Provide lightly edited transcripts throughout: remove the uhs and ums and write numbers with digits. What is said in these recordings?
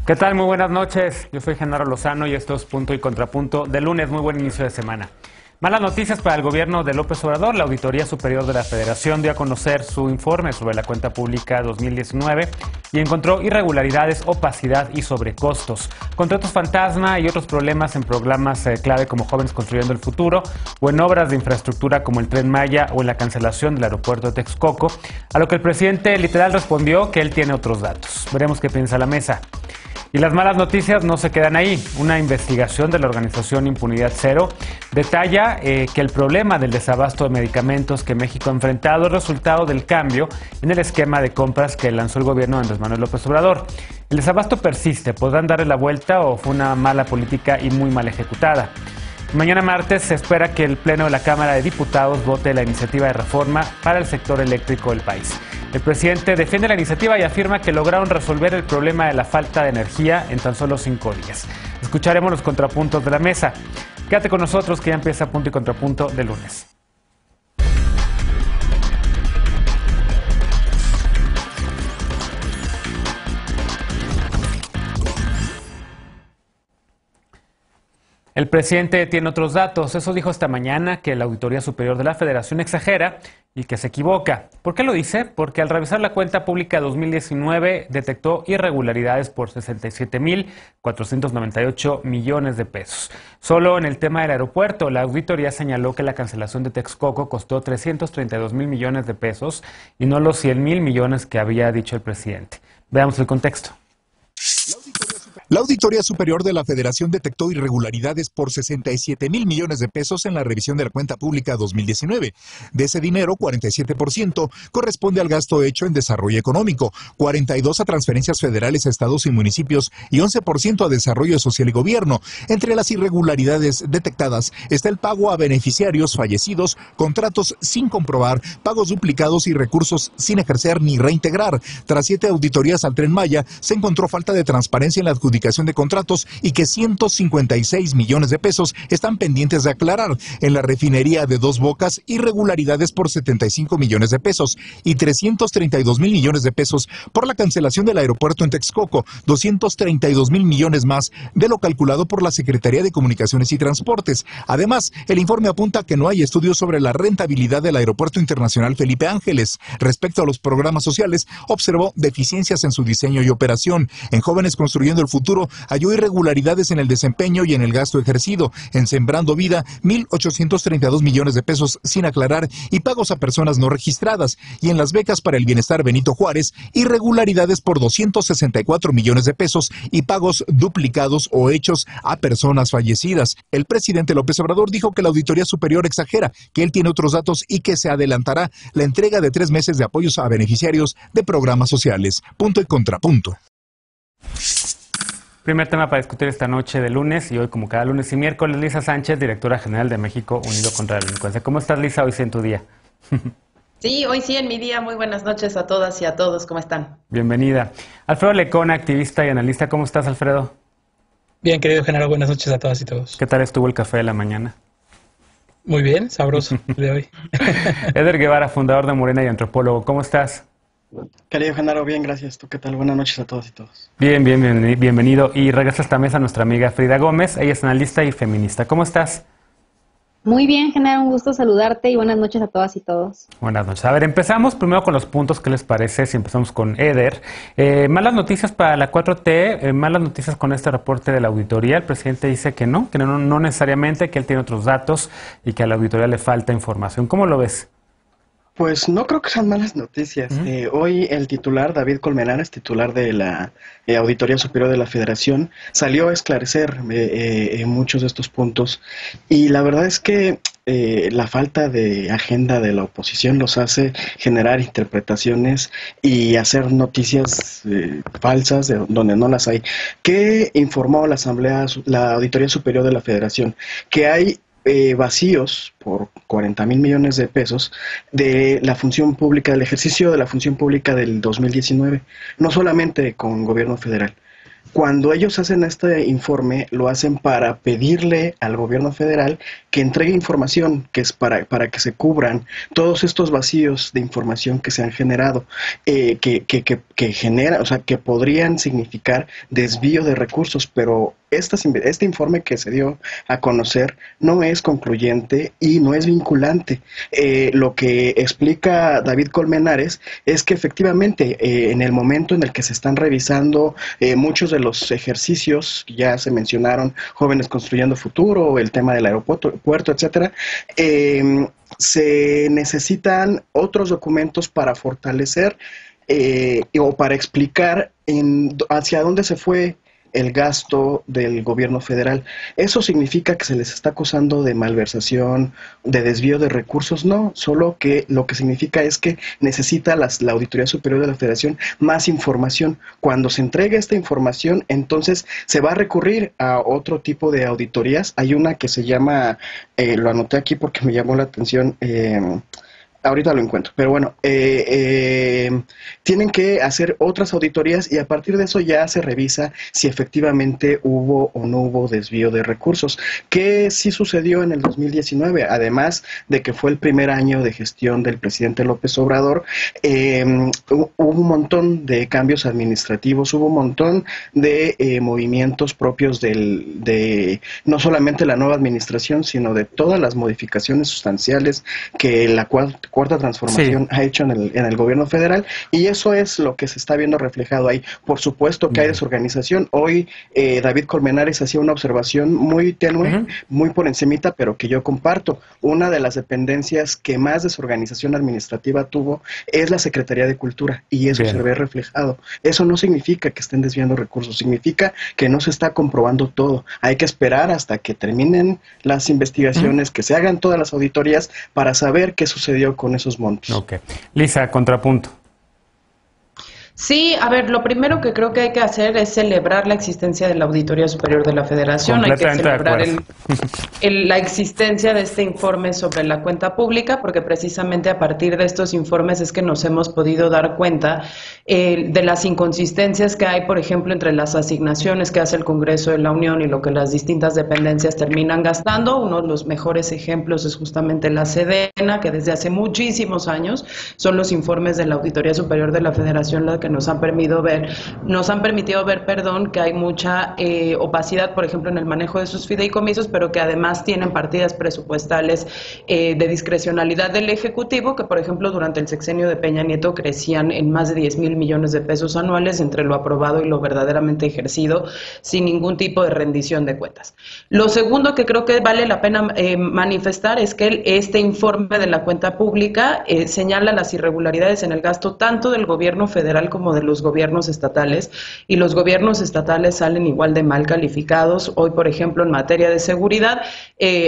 ¿Qué tal? Muy buenas noches. Yo soy Genaro Lozano y esto es Punto y Contrapunto de lunes. Muy buen inicio de semana. Malas noticias para el gobierno de López Obrador. La Auditoría Superior de la Federación dio a conocer su informe sobre la cuenta pública 2019 y encontró irregularidades, opacidad y sobrecostos, contratos fantasma y otros problemas en programas clave como Jóvenes Construyendo el Futuro o en obras de infraestructura como el Tren Maya o en la cancelación del aeropuerto de Texcoco, a lo que el presidente literal respondió que él tiene otros datos. Veremos qué piensa la mesa. Y las malas noticias no se quedan ahí. Una investigación de la organización Impunidad Cero detalla que el problema del desabasto de medicamentos que México ha enfrentado es resultado del cambio en el esquema de compras que lanzó el gobierno de Andrés Manuel López Obrador. ¿El desabasto persiste? ¿Podrán darle la vuelta o fue una mala política y muy mal ejecutada? Mañana martes se espera que el Pleno de la Cámara de Diputados vote la iniciativa de reforma para el sector eléctrico del país. El presidente defiende la iniciativa y afirma que lograron resolver el problema de la falta de energía en tan solo 5 días. Escucharemos los contrapuntos de la mesa. Quédate con nosotros que ya empieza Punto y Contrapunto de lunes. El presidente tiene otros datos. Eso dijo esta mañana, que la Auditoría Superior de la Federación exagera y que se equivoca. ¿Por qué lo dice? Porque al revisar la cuenta pública 2019 detectó irregularidades por 67.498 millones de pesos. Solo en el tema del aeropuerto, la auditoría señaló que la cancelación de Texcoco costó 332.000 millones de pesos y no los 100.000 millones que había dicho el presidente. Veamos el contexto. La Auditoría Superior de la Federación detectó irregularidades por 67.000 millones de pesos en la revisión de la cuenta pública 2019. De ese dinero, 47% corresponde al gasto hecho en desarrollo económico, 42% a transferencias federales a estados y municipios y 11% a desarrollo social y gobierno. Entre las irregularidades detectadas está el pago a beneficiarios fallecidos, contratos sin comprobar, pagos duplicados y recursos sin ejercer ni reintegrar. Tras 7 auditorías al Tren Maya, se encontró falta de transparencia en la adjudicación de contratos y que 156 millones de pesos están pendientes de aclarar. En la refinería de Dos Bocas, irregularidades por 75 millones de pesos y 332.000 millones de pesos por la cancelación del aeropuerto en Texcoco, 232.000 millones más de lo calculado por la Secretaría de Comunicaciones y Transportes. Además, el informe apunta que no hay estudios sobre la rentabilidad del Aeropuerto Internacional Felipe Ángeles. Respecto a los programas sociales, observó deficiencias en su diseño y operación. En Jóvenes Construyendo el Futuro, halló irregularidades en el desempeño y en el gasto ejercido. En Sembrando Vida, 1.832 millones de pesos sin aclarar y pagos a personas no registradas. Y en las becas para el bienestar Benito Juárez, irregularidades por 264 millones de pesos y pagos duplicados o hechos a personas fallecidas. El presidente López Obrador dijo que la Auditoría Superior exagera, que él tiene otros datos y que se adelantará la entrega de 3 meses de apoyos a beneficiarios de programas sociales. Punto y contrapunto. Primer tema para discutir esta noche de lunes y hoy, como cada lunes y miércoles, Lisa Sánchez, directora general de México Unido contra la Delincuencia. ¿Cómo estás, Lisa, hoy sí en tu día? Sí, hoy sí en mi día. Muy buenas noches a todas y a todos. ¿Cómo están? Bienvenida. Alfredo Lecona, activista y analista. ¿Cómo estás, Alfredo? Bien, querido Genaro, buenas noches a todas y todos. ¿Qué tal estuvo el café de la mañana? Muy bien, sabroso de hoy. Eder Guevara, fundador de Morena y antropólogo. ¿Cómo estás? Querido Genaro, bien, gracias. ¿Tú qué tal? Buenas noches a todas y todos. Bienvenido. Y regresa a esta mesa nuestra amiga Frida Gómez. Ella es analista y feminista. ¿Cómo estás? Muy bien, Genaro, un gusto saludarte y buenas noches a todas y todos. Buenas noches. A ver, empezamos primero con los puntos. ¿Qué les parece si empezamos con Eder? Malas noticias para la 4T, malas noticias con este reporte de la auditoría. El presidente dice que no necesariamente, que él tiene otros datos y que a la auditoría le falta información. ¿Cómo lo ves? Pues no creo que sean malas noticias. Hoy el titular, David Colmenares, titular de la Auditoría Superior de la Federación, salió a esclarecer muchos de estos puntos y la verdad es que la falta de agenda de la oposición los hace generar interpretaciones y hacer noticias falsas de donde no las hay. ¿Qué informó la Auditoría Superior de la Federación? Que hay vacíos por 40.000 millones de pesos de la función pública, del ejercicio de la función pública del 2019, no solamente con gobierno federal. Cuando ellos hacen este informe, lo hacen para pedirle al gobierno federal que entregue información, que es para que se cubran todos estos vacíos de información que se han generado, o sea, que podrían significar desvío de recursos, pero este informe que se dio a conocer no es concluyente y no es vinculante. Lo que explica David Colmenares es que efectivamente en el momento en el que se están revisando muchos de los ejercicios, ya se mencionaron, Jóvenes Construyendo Futuro, el tema del aeropuerto, etcétera, se necesitan otros documentos para fortalecer o para explicar hacia dónde se fue el gasto del gobierno federal. ¿Eso significa que se les está acusando de malversación, de desvío de recursos? No, solo que lo que significa es que necesita la Auditoría Superior de la Federación más información. Cuando se entregue esta información, entonces se va a recurrir a otro tipo de auditorías. Hay una que se llama, lo anoté aquí porque me llamó la atención, ahorita lo encuentro, pero bueno, tienen que hacer otras auditorías y a partir de eso ya se revisa si efectivamente hubo o no hubo desvío de recursos, que sí sucedió en el 2019, además de que fue el primer año de gestión del presidente López Obrador. Hubo un montón de cambios administrativos, hubo un montón de movimientos propios de no solamente la nueva administración, sino de todas las modificaciones sustanciales que la cuarta transformación ha hecho en el gobierno federal, y eso es lo que se está viendo reflejado ahí. Por supuesto que hay desorganización. Hoy David Colmenares hacía una observación muy tenue, muy por encimita, pero que yo comparto. Una de las dependencias que más desorganización administrativa tuvo es la Secretaría de Cultura, y eso se ve reflejado. Eso no significa que estén desviando recursos, significa que no se está comprobando todo. Hay que esperar hasta que terminen las investigaciones, que se hagan todas las auditorías para saber qué sucedió con esos montos. Ok. Lisa, contrapunto. Sí, a ver, lo primero que creo que hay que hacer es celebrar la existencia de la Auditoría Superior de la Federación. Hay que celebrar la existencia de este informe sobre la cuenta pública, porque precisamente a partir de estos informes es que nos hemos podido dar cuenta de las inconsistencias que hay, por ejemplo, entre las asignaciones que hace el Congreso de la Unión y lo que las distintas dependencias terminan gastando. Uno de los mejores ejemplos es justamente la Sedena, que desde hace muchísimos años son los informes de la Auditoría Superior de la Federación la que nos han permitido ver, que hay mucha opacidad, por ejemplo, en el manejo de sus fideicomisos, pero que además tienen partidas presupuestales de discrecionalidad del Ejecutivo, que por ejemplo durante el sexenio de Peña Nieto crecían en más de 10,000 millones de pesos anuales entre lo aprobado y lo verdaderamente ejercido, sin ningún tipo de rendición de cuentas. Lo segundo que creo que vale la pena manifestar es que este informe de la cuenta pública señala las irregularidades en el gasto tanto del gobierno federal como de los gobiernos estatales, y los gobiernos estatales salen igual de mal calificados. Hoy, por ejemplo, en materia de seguridad,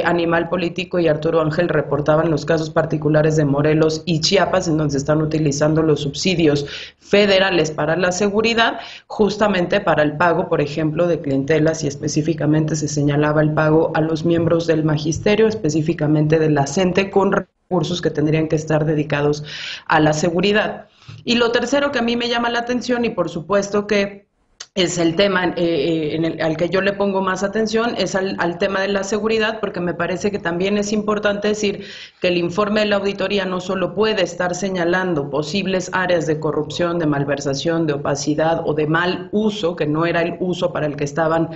Animal Político y Arturo Ángel reportaban los casos particulares de Morelos y Chiapas, en donde se están utilizando los subsidios federales para la seguridad, justamente para el pago, por ejemplo, de clientelas, y específicamente se señalaba el pago a los miembros del magisterio, específicamente de la CENTE, con recursos que tendrían que estar dedicados a la seguridad. Y lo tercero que a mí me llama la atención, y por supuesto que es el tema al que yo le pongo más atención, es al tema de la seguridad, porque me parece que también es importante decir que el informe de la auditoría no solo puede estar señalando posibles áreas de corrupción, de malversación, de opacidad o de mal uso, que no era el uso para el que estaban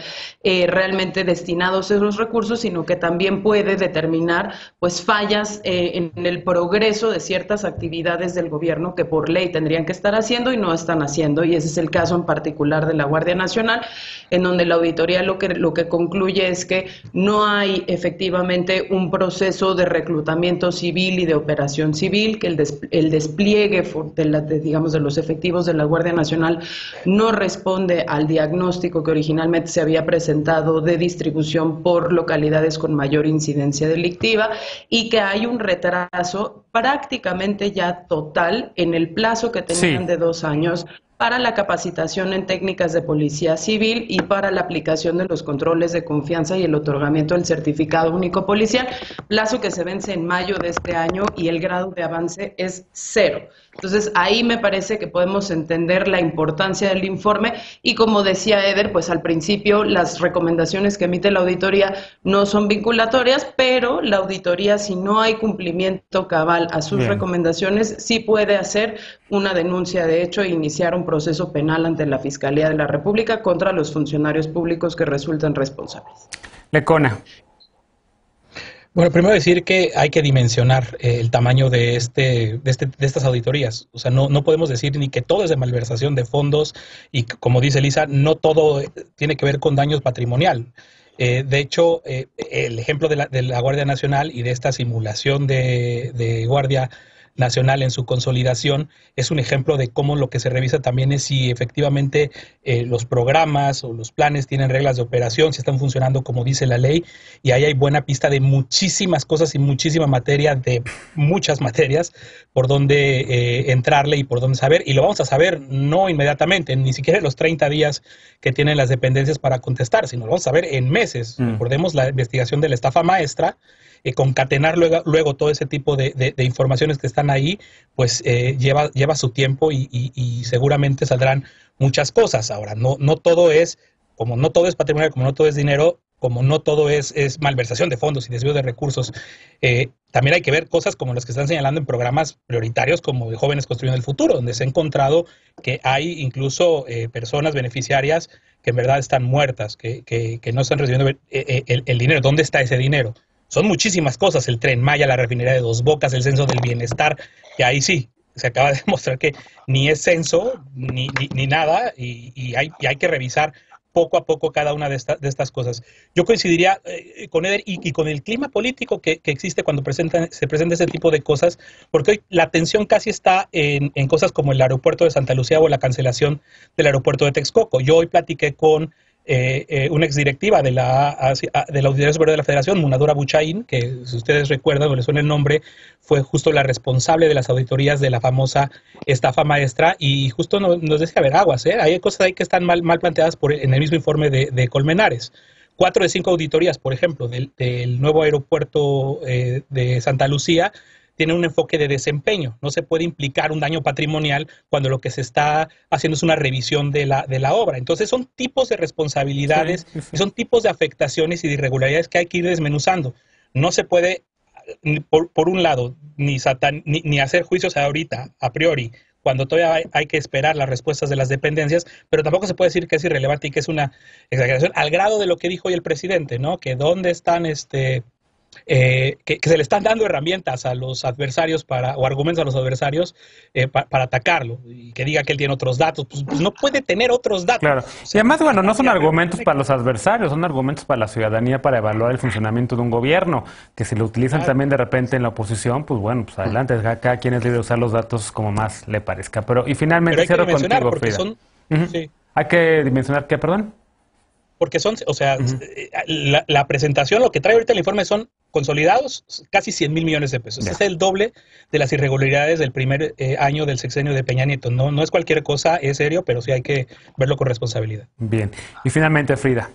realmente destinados esos recursos, sino que también puede determinar pues fallas en el progreso de ciertas actividades del gobierno que por ley tendrían que estar haciendo y no están haciendo, y ese es el caso en particular de la Guardia Nacional, en donde la auditoría lo que concluye es que no hay efectivamente un proceso de reclutamiento civil y de operación civil, que el despliegue de los efectivos de la Guardia Nacional no responde al diagnóstico que originalmente se había presentado de distribución por localidades con mayor incidencia delictiva, y que hay un retraso prácticamente ya total en el plazo que tenían de 2 años para la capacitación en técnicas de policía civil y para la aplicación de los controles de confianza y el otorgamiento del certificado único policial, plazo que se vence en mayo de este año, y el grado de avance es 0. Entonces, ahí me parece que podemos entender la importancia del informe y, como decía Eder, pues al principio las recomendaciones que emite la auditoría no son vinculatorias, pero la auditoría, si no hay cumplimiento cabal a sus recomendaciones, sí puede hacer una denuncia de hecho e iniciar un proceso penal ante la Fiscalía de la República contra los funcionarios públicos que resulten responsables. Lecona. Bueno, primero decir que hay que dimensionar el tamaño de estas auditorías. O sea, no podemos decir ni que todo es de malversación de fondos y, como dice Lisa, no todo tiene que ver con daños patrimonial. De hecho, el ejemplo de la Guardia Nacional y de esta simulación de Guardia Nacional en su consolidación es un ejemplo de cómo lo que se revisa también es si efectivamente los programas o los planes tienen reglas de operación, si están funcionando como dice la ley, y ahí hay buena pista de muchísimas cosas y muchísima materia, de muchas materias, por donde entrarle y por dónde saber, y lo vamos a saber no inmediatamente, ni siquiera en los 30 días que tienen las dependencias para contestar, sino lo vamos a ver en meses. Recordemos la investigación de la estafa maestra, concatenar luego todo ese tipo de informaciones que están ahí, pues lleva su tiempo y seguramente saldrán muchas cosas. Ahora, no todo es, como no todo es patrimonial, como no todo es dinero, como no todo es malversación de fondos y desvío de recursos, también hay que ver cosas como las que están señalando en programas prioritarios como de Jóvenes Construyendo el Futuro, donde se ha encontrado que hay incluso personas beneficiarias que en verdad están muertas, que no están recibiendo el dinero. ¿Dónde está ese dinero? Son muchísimas cosas, el Tren Maya, la refinería de Dos Bocas, el censo del bienestar, que ahí sí, se acaba de demostrar que ni es censo ni nada y hay que revisar poco a poco cada una de estas cosas. Yo coincidiría con Eder y con el clima político que existe cuando se presenta ese tipo de cosas, porque hoy la atención casi está en cosas como el aeropuerto de Santa Lucía o la cancelación del aeropuerto de Texcoco. Yo hoy platiqué con una exdirectiva de la Auditoría Superior de la Federación, Munadora Buchaín, que si ustedes recuerdan o les suena el nombre, fue justo la responsable de las auditorías de la famosa estafa maestra, y justo nos decía, a ver, aguas, hay cosas ahí que están mal planteadas en el mismo informe de Colmenares. 4 de 5 auditorías, por ejemplo, del nuevo aeropuerto de Santa Lucía, tiene un enfoque de desempeño. No se puede implicar un daño patrimonial cuando lo que se está haciendo es una revisión de la obra. Entonces son tipos de responsabilidades, y son tipos de afectaciones y de irregularidades que hay que ir desmenuzando. No se puede, por un lado, ni hacer juicios ahorita, a priori, cuando todavía hay que esperar las respuestas de las dependencias, pero tampoco se puede decir que es irrelevante y que es una exageración, al grado de lo que dijo hoy el presidente, ¿no? Que dónde están que se le están dando herramientas a los adversarios o argumentos a los adversarios para atacarlo, y que diga que él tiene otros datos, pues no puede tener otros datos. Claro. Y además, bueno, no son argumentos para los adversarios, son argumentos para la ciudadanía para evaluar el funcionamiento de un gobierno, que si lo utilizan también de repente en la oposición, pues bueno, pues adelante, cada quien es libre de usar los datos como más le parezca. Y finalmente cierro contigo, Frida. Sí. Hay que dimensionar qué, perdón. Porque son, o sea, la presentación, lo que trae ahorita el informe son consolidados casi 100,000 millones de pesos. Es el doble de las irregularidades del primer año del sexenio de Peña Nieto. No es cualquier cosa, es serio, pero sí hay que verlo con responsabilidad. Bien. Y finalmente, Frida.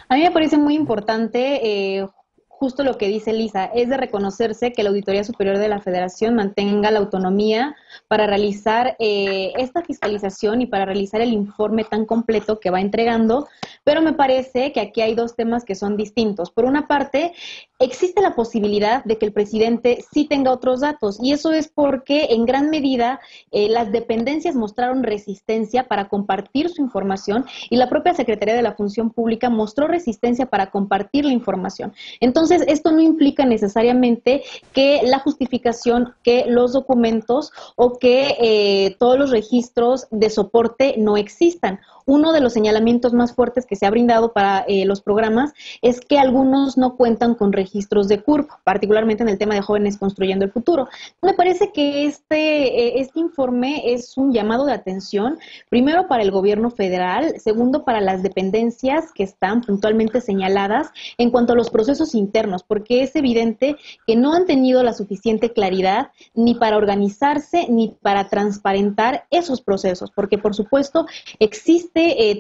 A mí me parece muy importante justo lo que dice Lisa, es de reconocerse que la Auditoría Superior de la Federación mantenga la autonomía para realizar esta fiscalización y para realizar el informe tan completo que va entregando, pero me parece que aquí hay dos temas que son distintos. Por una parte, existe la posibilidad de que el presidente sí tenga otros datos, y eso es porque en gran medida las dependencias mostraron resistencia para compartir su información, y la propia Secretaría de la Función Pública mostró resistencia para compartir la información. Entonces, esto no implica necesariamente que la justificación, que los documentos o que todos los registros de soporte no existan. Uno de los señalamientos más fuertes que se ha brindado para los programas es que algunos no cuentan con registros de CURP, particularmente en el tema de Jóvenes Construyendo el Futuro. Me parece que este informe es un llamado de atención, primero para el gobierno federal, segundo para las dependencias que están puntualmente señaladas en cuanto a los procesos internos, porque es evidente que no han tenido la suficiente claridad ni para organizarse ni para transparentar esos procesos, porque por supuesto existe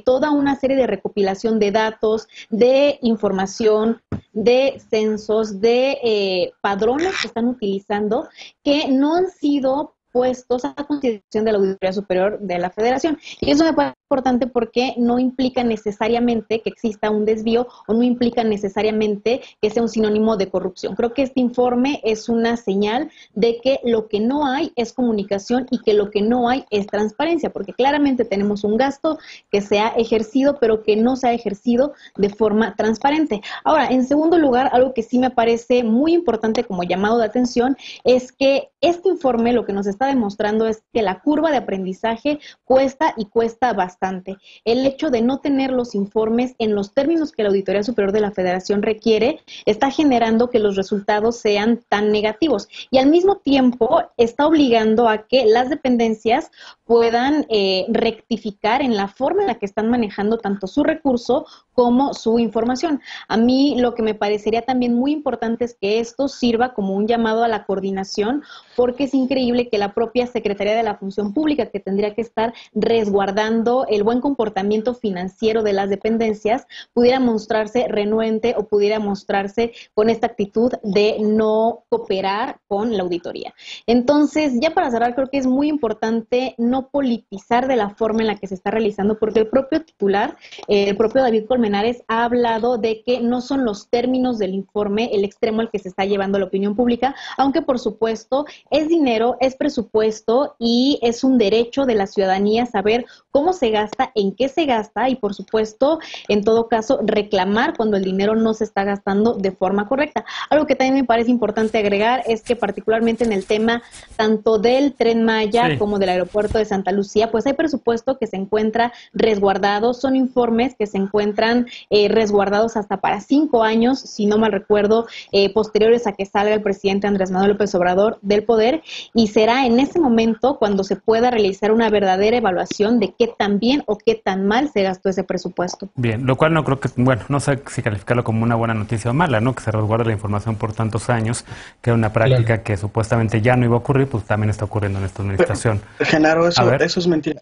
toda una serie de recopilación de datos, de información, de censos, de padrones que están utilizando, que no han sido puestos a consideración de la Auditoría Superior de la Federación. Y eso me parece importante porque no implica necesariamente que exista un desvío o no implica necesariamente que sea un sinónimo de corrupción. Creo que este informe es una señal de que lo que no hay es comunicación y que lo que no hay es transparencia, porque claramente tenemos un gasto que se ha ejercido, pero que no se ha ejercido de forma transparente. Ahora, en segundo lugar, algo que sí me parece muy importante como llamado de atención es que este informe lo que nos está demostrando es que la curva de aprendizaje cuesta y cuesta bastante. El hecho de no tener los informes en los términos que la Auditoría Superior de la Federación requiere está generando que los resultados sean tan negativos y al mismo tiempo está obligando a que las dependencias puedan rectificar en la forma en la que están manejando tanto su recurso como su información. A mí lo que me parecería también muy importante es que esto sirva como un llamado a la coordinación, porque es increíble que la propia Secretaría de la Función Pública, que tendría que estar resguardando el buen comportamiento financiero de las dependencias, pudiera mostrarse renuente o pudiera mostrarse con esta actitud de no cooperar con la auditoría. Entonces, ya para cerrar, creo que es muy importante no politizar de la forma en la que se está realizando, porque el propio titular, el propio David Colmenares, ha hablado de que no son los términos del informe el extremo al que se está llevando la opinión pública, aunque por supuesto es dinero, es presupuesto y es un derecho de la ciudadanía saber cómo se gasta, en qué se gasta y por supuesto, en todo caso, reclamar cuando el dinero no se está gastando de forma correcta. Algo que también me parece importante agregar es que particularmente en el tema tanto del Tren Maya como del aeropuerto de Santa Lucía, pues hay presupuesto que se encuentra resguardado, son informes que se encuentran resguardados hasta para 5 años, si no mal recuerdo, posteriores a que salga el presidente Andrés Manuel López Obrador del poder, y será en ese momento cuando se pueda realizar una verdadera evaluación de qué tan bien o qué tan mal se gastó ese presupuesto. Bien, lo cual no creo que, bueno, no sé si calificarlo como una buena noticia o mala, ¿no? Que se resguarde la información por tantos años, que era una práctica que supuestamente ya no iba a ocurrir, pues también está ocurriendo en esta administración. Genaro, eso es mentira.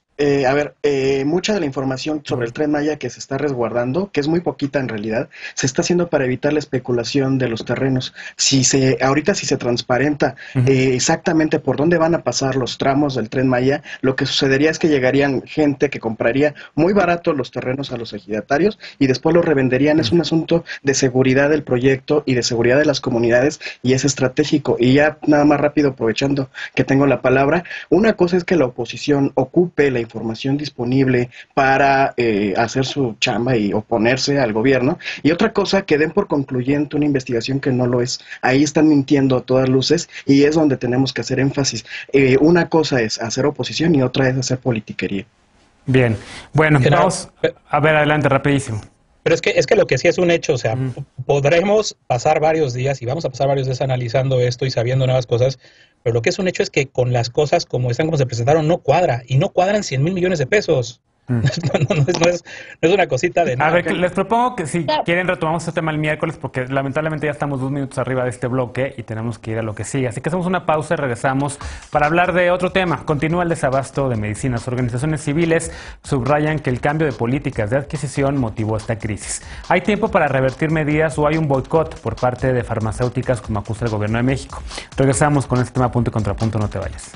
Mucha de la información sobre el Tren Maya que se está resguardando, que es muy poquita en realidad, se está haciendo para evitar la especulación de los terrenos. Ahorita si se transparenta exactamente por dónde van a pasar los tramos del Tren Maya, lo que sucedería es que llegarían gente que compraría muy barato los terrenos a los ejidatarios y después los revenderían. Es un asunto de seguridad del proyecto y de seguridad de las comunidades y es estratégico. Y ya nada más rápido, aprovechando que tengo la palabra, una cosa es que la oposición ocupe la información disponible para hacer su chamba y oponerse al gobierno, y otra cosa que den por concluyente una investigación que no lo es. Ahí están mintiendo a todas luces y es donde tenemos que hacer énfasis. Una cosa es hacer oposición y otra es hacer politiquería. Bien, bueno, vamos a ver, adelante, rapidísimo. Pero es que lo que sí es un hecho, o sea, podremos pasar varios días y vamos a pasar varios días analizando esto y sabiendo nuevas cosas, pero lo que es un hecho es que con las cosas como están, como se presentaron, no cuadra, y no cuadran 100,000 millones de pesos. No es una cosita de nada. A ver, les propongo que si quieren retomamos este tema el miércoles, porque lamentablemente ya estamos 2 minutos arriba de este bloque y tenemos que ir a lo que sigue. Así que hacemos una pausa y regresamos para hablar de otro tema. Continúa el desabasto de medicinas. Organizaciones civiles subrayan que el cambio de políticas de adquisición motivó esta crisis. ¿Hay tiempo para revertir medidas o hay un boicot por parte de farmacéuticas como acusa el gobierno de México? Regresamos con este tema punto y contrapunto, no te vayas.